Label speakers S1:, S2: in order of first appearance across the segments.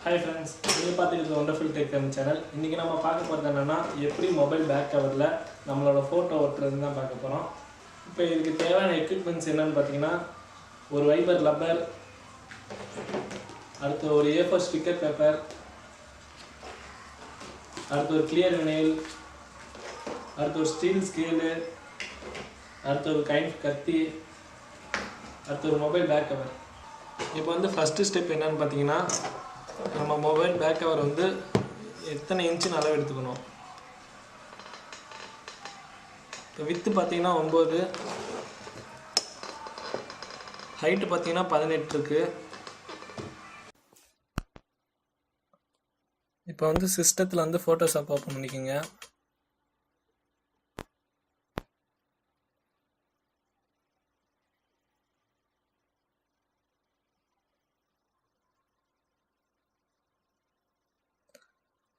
S1: Hi friends, நீங்கள் பார்த்துக்கிறது wonderful tech channel. இன்றைக்கி நம்ம பார்க்க போகிறது என்னென்னா எப்படி மொபைல் பேக் கவரில் நம்மளோட ஃபோட்டோ ஒட்டுறதுன்னு தான் பார்க்க போகிறோம். இப்போ இதுக்கு தேவையான எக்யூப்மெண்ட்ஸ் என்னென்னு பார்த்தீங்கன்னா ஒரு வைபர் ரப்பர், அடுத்து ஒரு A4 ஸ்டிக்கர் பேப்பர், அடுத்து ஒரு கிளியர் வினைல், அடுத்து ஒரு ஸ்டீல் ஸ்கேலு, அடுத்து ஒரு கத்தி, அடுத்து ஒரு மொபைல் பேக் கவர். இப்போ வந்து ஃபஸ்ட்டு ஸ்டெப் என்னென்னு பார்த்தீங்கன்னா நம்ம மொபைல் பேக் கவர் வந்து எத்தனை இன்ச்சுன்னு அளவு எடுத்துக்கணும். இப்போ வித்து பார்த்தீங்கன்னா 9, ஹைட்டு பார்த்தீங்கன்னா 18 இருக்குது. இப்போ வந்து சிஸ்டத்தில் வந்து ஃபோட்டோஷாப் ஓப்பன் பண்ணிக்கோங்க.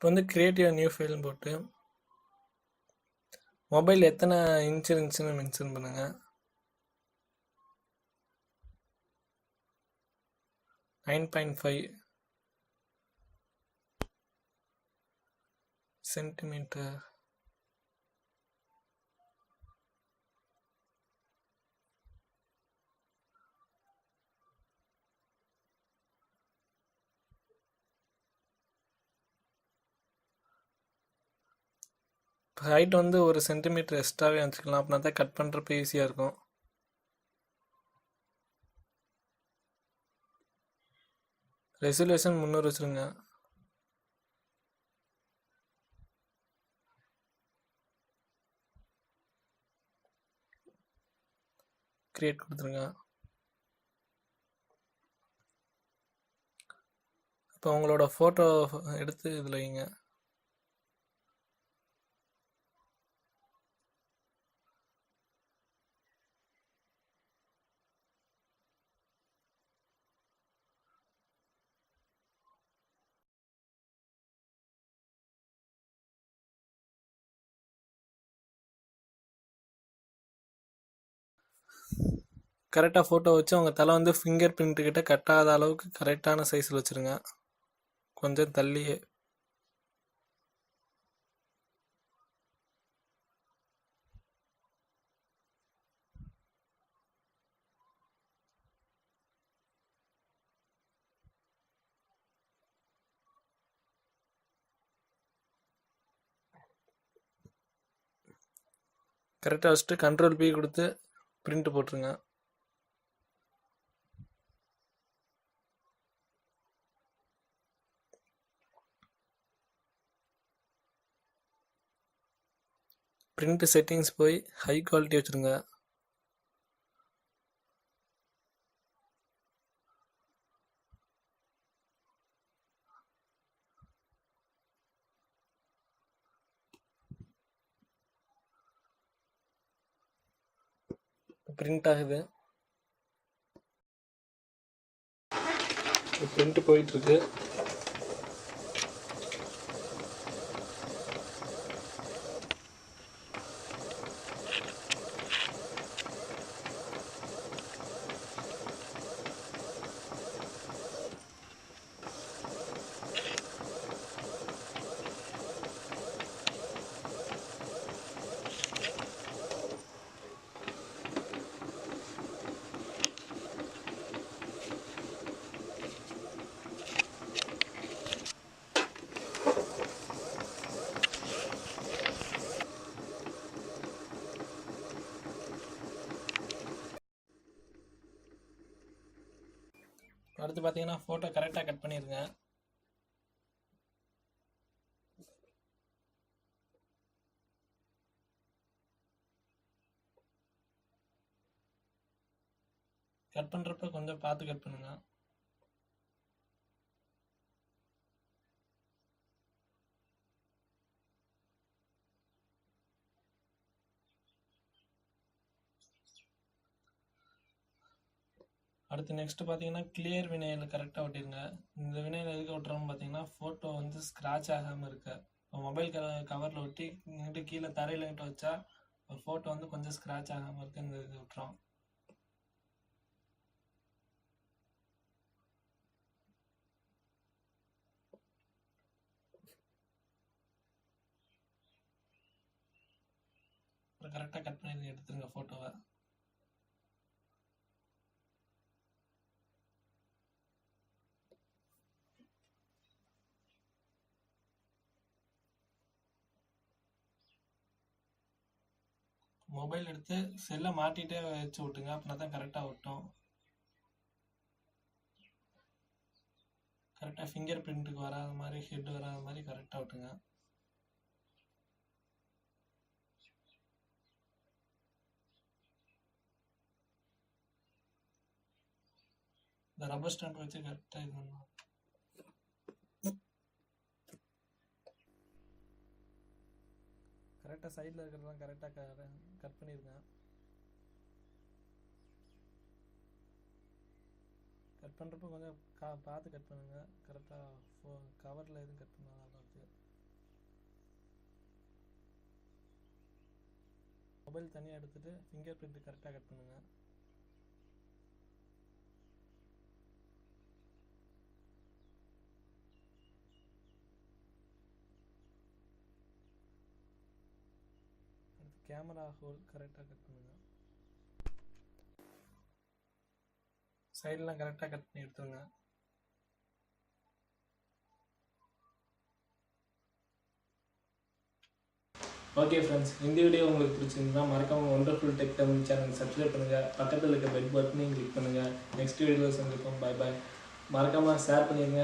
S1: இப்போ வந்து கிரியேட்டிவ் நியூ ஃபைல்னு போட்டு மொபைல் எத்தனை இன்ச் இருந்துச்சுன்னு மென்ஷன் பண்ணுங்கள். 9.5 சென்டிமீட்டர். இப்போ ஹைட் வந்து 1 சென்டிமீட்டர் எக்ஸ்ட்ராவே வச்சுக்கலாம், அப்படின்னா தான் கட் பண்ணுறப்ப ஈஸியாக இருக்கும். ரெசல்யூஷன் 300 வச்சுருங்க. கிரியேட் கொடுத்துருங்க. இப்போ உங்களோட ஃபோட்டோ எடுத்து இதில் வைங்க. கரெக்டாக ஃபோட்டோ வச்சு உங்கள் தலை வந்து ஃபிங்கர் பிரிண்ட்டுக்கிட்ட கட்டாத அளவுக்கு கரெக்டான சைஸில் வச்சுருங்க, கொஞ்சம் தள்ளியே. கரெக்டாக வச்சுட்டு Ctrl+P கொடுத்து பிரிண்ட் போட்டுருங்க. பிரிண்ட் செட்டிங்ஸ் போய் ஹை குவாலிட்டி வச்சுருங்க. பிரிண்ட் ஆகுது, பிரிண்ட் போயிட்டுருக்கு. அடுத்து பார்த்தீங்கன்னா ஃபோட்டோ கரெக்டாக கட் பண்ணிடுங்க. கட் பண்ணுறப்ப கொஞ்சம் பார்த்து கட் பண்ணுங்க. அடுத்து நெக்ஸ்ட் பார்த்தீங்கன்னா கிளியர் வினையில் கரெக்டாக ஒட்டிடுங்க. இந்த வினையில் எதுக்கு ஒட்டுறோம்னு பார்த்தீங்கன்னா ஃபோட்டோ வந்து ஸ்க்ராட்ச் ஆகாமல் இருக்க. இப்போ மொபைல் கவரில் ஒட்டி இங்கிட்டு கீழே தரையில் கிட்ட வச்சா ஃபோட்டோ வந்து கொஞ்சம் ஸ்க்ராட்ச் ஆகாமல் இருக்கு, இந்த இது விட்டுறோம். கரெக்டாக கட் பண்ணி எடுத்துருங்க ஃபோட்டோவை. மொபைல் எடுத்து செல்லை மாட்டிகிட்டே வச்சு விட்டுங்க, அப்படின்னா தான் கரெக்டாக ஒட்டும். கரெக்டாக ஃபிங்கர் பிரிண்ட்டுக்கு வராத மாதிரி, ஹெட் வராத மாதிரி கரெக்டாக விட்டுங்க. இந்த ரப்பர் ஸ்டாம்ப் வச்சு கரெக்டாக இது பண்ணணும். கரெக்டாக சைடில் இருக்கிறதெல்லாம் கரெக்டாக கட் பண்ணிடுங்க. கட் பண்ணுறப்போ கொஞ்சம் பார்த்து கட் பண்ணுங்க. கரெக்டாக கவரில் எதுவும் கட் பண்ணால் நல்லா இருக்கு. மொபைல் தனியாக எடுத்துகிட்டு ஃபிங்கர் பிரிண்ட் கரெக்டாக கட் பண்ணுங்கள். அடுத்து கேமரா ஹோல் கரெக்டாக கட் பண்ணுங்கள். சைடெலாம் கரெக்டாக கட் பண்ணி எடுத்துருங்க. ஓகே ஃப்ரெண்ட்ஸ், இந்த வீடியோ உங்களுக்கு பிடிச்சிருந்தா மறக்காமல் wonderful tech Tamil channel subscribe பண்ணுங்கள். பக்கத்தில் இருக்க பெல் பட்டனையும் கிளிக் பண்ணுங்கள். நெக்ஸ்ட் வீடியோவில் சந்திப்போம். பாய் பாய். மறக்காமல் ஷேர் பண்ணிடுங்க.